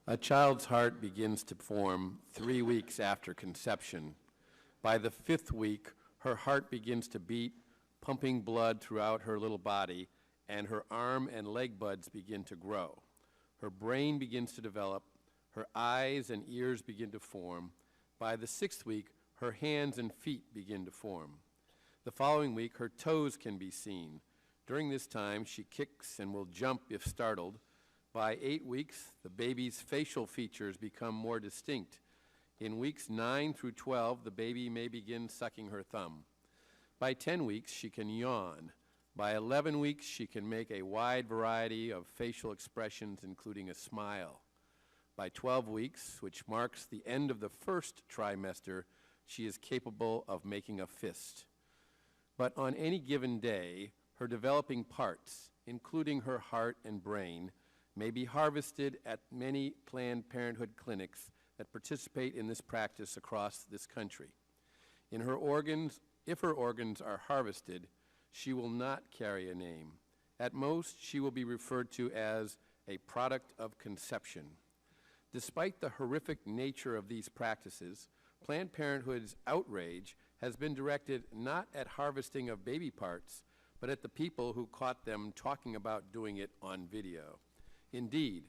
A child's heart begins to form 3 weeks after conception. By the 5th week, her heart begins to beat, pumping blood throughout her little body, and her arm and leg buds begin to grow. Her brain begins to develop, her eyes and ears begin to form. By the 6th week, her hands and feet begin to form. The following week, her toes can be seen. During this time, she kicks and will jump if startled. By 8 weeks, the baby's facial features become more distinct. In weeks 9 through 12, the baby may begin sucking her thumb. By 10 weeks, she can yawn. By 11 weeks, she can make a wide variety of facial expressions, including a smile. By 12 weeks, which marks the end of the first trimester, she is capable of making a fist. But on any given day, her developing parts, including her heart and brain, may be harvested at many Planned Parenthood clinics that participate in this practice across this country. If her organs are harvested, she will not carry a name. At most, she will be referred to as a product of conception. Despite the horrific nature of these practices, Planned Parenthood's outrage has been directed not at harvesting of baby parts, but at the people who caught them talking about doing it on video. Indeed,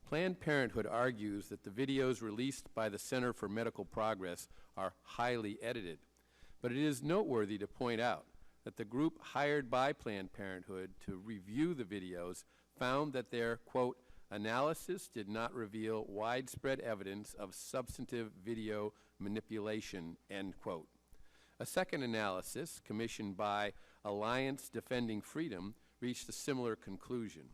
Planned Parenthood argues that the videos released by the Center for Medical Progress are highly edited. But it is noteworthy to point out that the group hired by Planned Parenthood to review the videos found that their, quote, analysis did not reveal widespread evidence of substantive video manipulation, end quote. A second analysis, commissioned by Alliance Defending Freedom, reached a similar conclusion.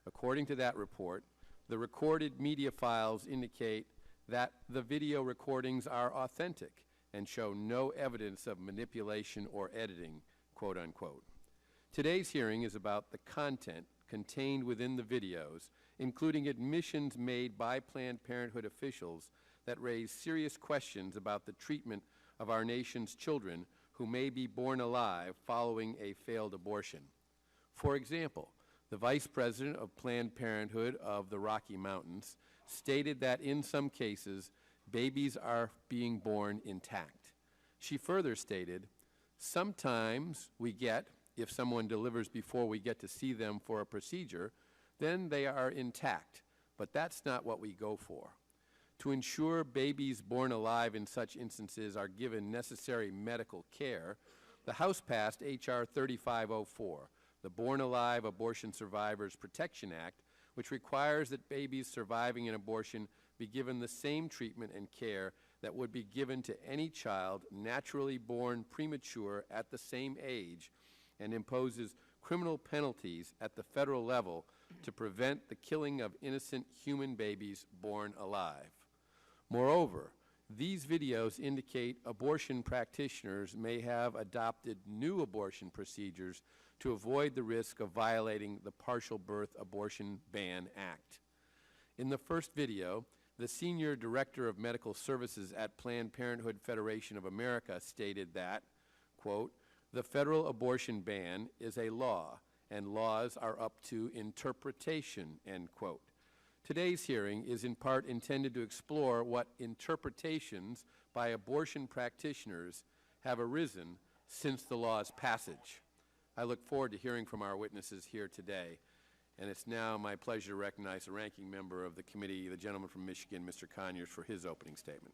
According to that report, the recorded media files indicate that the video recordings are authentic and show no evidence of manipulation or editing, quote unquote. Today's hearing is about the content contained within the videos, including admissions made by Planned Parenthood officials that raise serious questions about the treatment of our nation's children who may be born alive following a failed abortion. For example, the Vice President of Planned Parenthood of the Rocky Mountains stated that in some cases, babies are being born intact. She further stated, sometimes we get, if someone delivers before we get to see them for a procedure, then they are intact, but that's not what we go for. To ensure babies born alive in such instances are given necessary medical care, the House passed H.R. 3504, the Born Alive Abortion Survivors Protection Act, which requires that babies surviving an abortion be given the same treatment and care that would be given to any child naturally born premature at the same age, and imposes criminal penalties at the federal level to prevent the killing of innocent human babies born alive. Moreover, these videos indicate abortion practitioners may have adopted new abortion procedures to avoid the risk of violating the Partial Birth Abortion Ban Act. In the first video, the Senior Director of Medical Services at Planned Parenthood Federation of America stated that, quote, the federal abortion ban is a law, and laws are up to interpretation, end quote. Today's hearing is in part intended to explore what interpretations by abortion practitioners have arisen since the law's passage. I look forward to hearing from our witnesses here today, and it's now my pleasure to recognize the ranking member of the committee, the gentleman from Michigan, Mr. Conyers, for his opening statement.